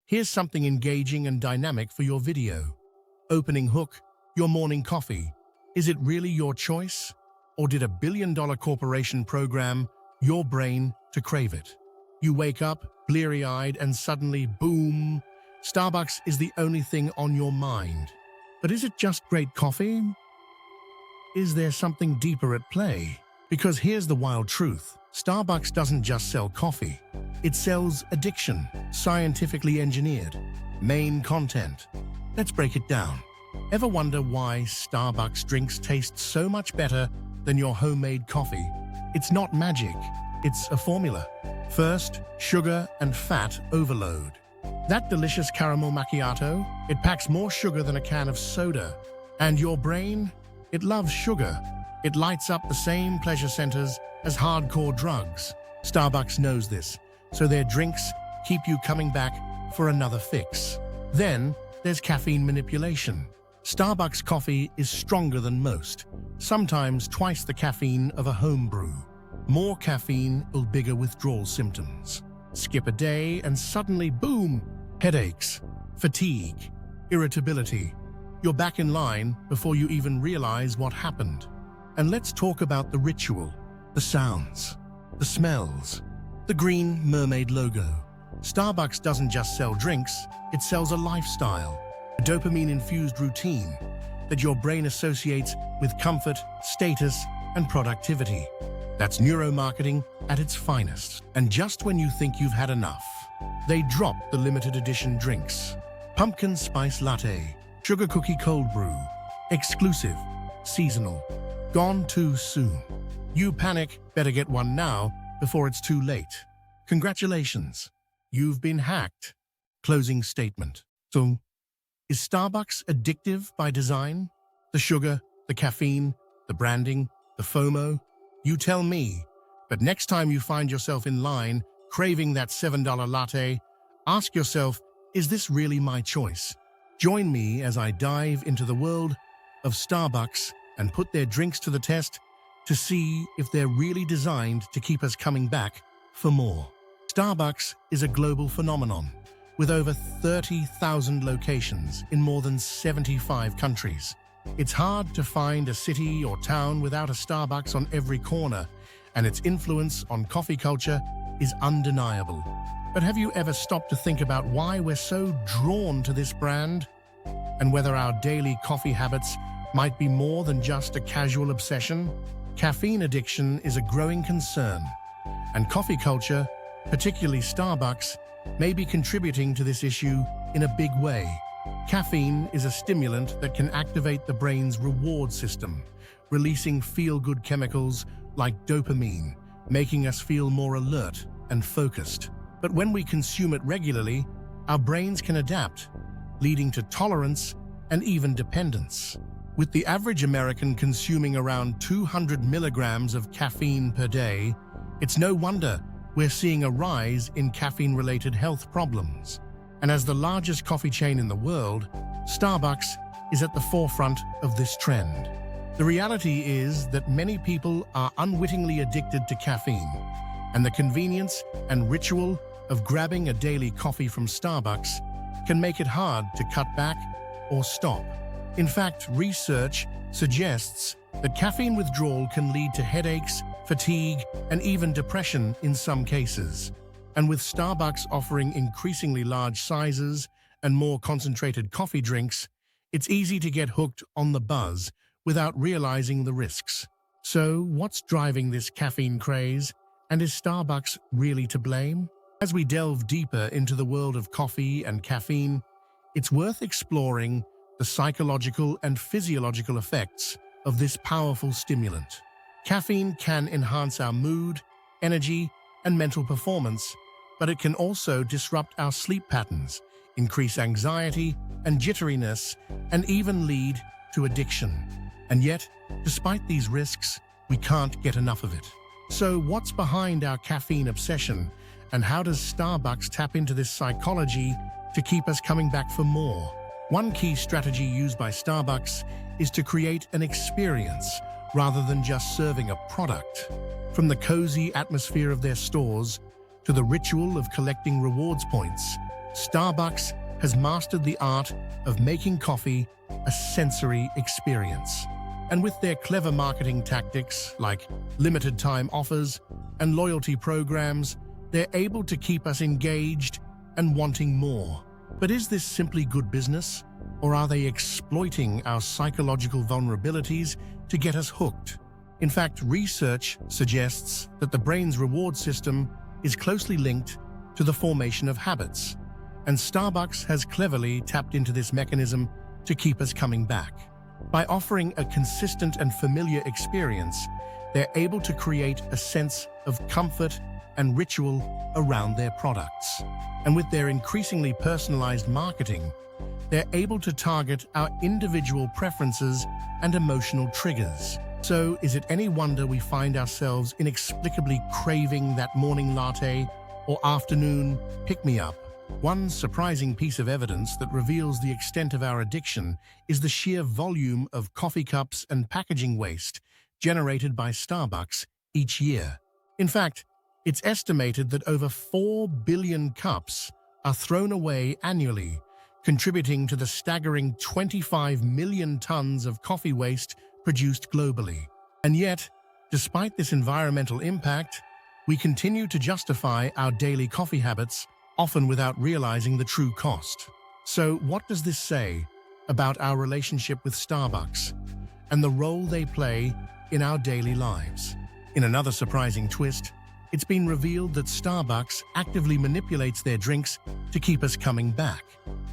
Here's something engaging and dynamic for your video. Opening hook, your morning coffee. Is it really your choice? Or did a billion-dollar corporation program your brain to crave it? You wake up, bleary-eyed, and suddenly, boom, Starbucks is the only thing on your mind. But is it just great coffee? Is there something deeper at play? Because here's the wild truth. Starbucks doesn't just sell coffee. It sells addiction, scientifically engineered, main content. Let's break it down. Ever wonder why Starbucks drinks taste so much better than your homemade coffee? It's not magic, it's a formula. First, sugar and fat overload. That delicious caramel macchiato, it packs more sugar than a can of soda. And your brain, it loves sugar. It lights up the same pleasure centers as hardcore drugs. Starbucks knows this, so their drinks keep you coming back for another fix. Then, there's caffeine manipulation. Starbucks coffee is stronger than most, sometimes twice the caffeine of a home brew. More caffeine will bigger withdrawal symptoms. Skip a day and suddenly, boom, headaches, fatigue, irritability. You're back in line before you even realize what happened. And let's talk about the ritual, the sounds, the smells, the green mermaid logo. Starbucks doesn't just sell drinks, it sells a lifestyle, a dopamine-infused routine that your brain associates with comfort, status, and productivity. That's neuromarketing at its finest. And just when you think you've had enough, they drop the limited edition drinks. Pumpkin spice latte, sugar cookie cold brew, exclusive, seasonal, gone too soon. You panic, better get one now before it's too late. Congratulations, you've been hacked. Closing statement. So, is Starbucks addictive by design? The sugar, the caffeine, the branding, the FOMO? You tell me. But next time you find yourself in line, craving that $7 latte, ask yourself, is this really my choice? Join me as I dive into the world of Starbucks and put their drinks to the test to see if they're really designed to keep us coming back for more. Starbucks is a global phenomenon with over 30,000 locations in more than 75 countries. It's hard to find a city or town without a Starbucks on every corner, and its influence on coffee culture is undeniable. But have you ever stopped to think about why we're so drawn to this brand? And whether our daily coffee habits might be more than just a casual obsession? Caffeine addiction is a growing concern, and coffee culture, particularly Starbucks, may be contributing to this issue in a big way. Caffeine is a stimulant that can activate the brain's reward system, releasing feel-good chemicals like dopamine, making us feel more alert and focused. But when we consume it regularly, our brains can adapt, leading to tolerance and even dependence. With the average American consuming around 200 milligrams of caffeine per day, it's no wonder we're seeing a rise in caffeine-related health problems. And as the largest coffee chain in the world, Starbucks is at the forefront of this trend. The reality is that many people are unwittingly addicted to caffeine, and the convenience and ritual of grabbing a daily coffee from Starbucks can make it hard to cut back or stop. In fact, research suggests that caffeine withdrawal can lead to headaches, fatigue, and even depression in some cases. And with Starbucks offering increasingly large sizes and more concentrated coffee drinks, it's easy to get hooked on the buzz without realizing the risks. So, what's driving this caffeine craze? And is Starbucks really to blame? As we delve deeper into the world of coffee and caffeine, it's worth exploring the psychological and physiological effects of this powerful stimulant. Caffeine can enhance our mood, energy, and mental performance, but it can also disrupt our sleep patterns, increase anxiety and jitteriness, and even lead to addiction. And yet, despite these risks, we can't get enough of it. So what's behind our caffeine obsession, and how does Starbucks tap into this psychology to keep us coming back for more? One key strategy used by Starbucks is to create an experience rather than just serving a product. From the cozy atmosphere of their stores to the ritual of collecting rewards points, Starbucks has mastered the art of making coffee a sensory experience. And with their clever marketing tactics like limited time offers and loyalty programs, they're able to keep us engaged and wanting more. But is this simply good business? Or are they exploiting our psychological vulnerabilities to get us hooked? In fact, research suggests that the brain's reward system is closely linked to the formation of habits, and Starbucks has cleverly tapped into this mechanism to keep us coming back. By offering a consistent and familiar experience, they're able to create a sense of comfort and ritual around their products. And with their increasingly personalized marketing, they're able to target our individual preferences and emotional triggers. So, is it any wonder we find ourselves inexplicably craving that morning latte or afternoon pick-me-up? One surprising piece of evidence that reveals the extent of our addiction is the sheer volume of coffee cups and packaging waste generated by Starbucks each year. In fact, it's estimated that over 4 billion cups are thrown away annually, contributing to the staggering 25 million tons of coffee waste produced globally. And yet, despite this environmental impact, we continue to justify our daily coffee habits, often without realizing the true cost. So what does this say about our relationship with Starbucks and the role they play in our daily lives? In another surprising twist, it's been revealed that Starbucks actively manipulates their drinks to keep us coming back.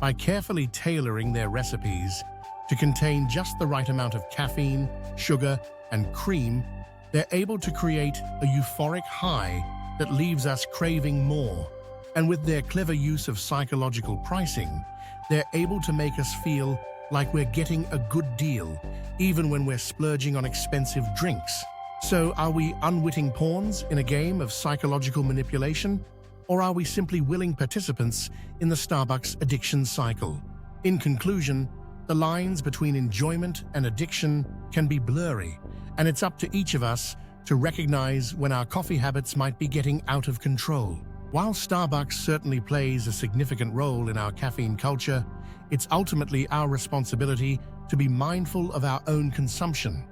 By carefully tailoring their recipes to contain just the right amount of caffeine, sugar, and cream, they're able to create a euphoric high that leaves us craving more. And with their clever use of psychological pricing, they're able to make us feel like we're getting a good deal, even when we're splurging on expensive drinks. So, are we unwitting pawns in a game of psychological manipulation? Or are we simply willing participants in the Starbucks addiction cycle? In conclusion, the lines between enjoyment and addiction can be blurry, and it's up to each of us to recognize when our coffee habits might be getting out of control. While Starbucks certainly plays a significant role in our caffeine culture, it's ultimately our responsibility to be mindful of our own consumption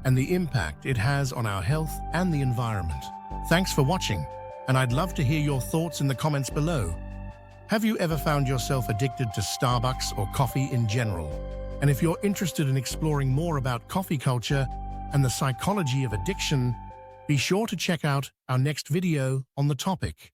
and the impact it has on our health and the environment. Thanks for watching, and I'd love to hear your thoughts in the comments below. Have you ever found yourself addicted to Starbucks or coffee in general? And if you're interested in exploring more about coffee culture and the psychology of addiction, be sure to check out our next video on the topic.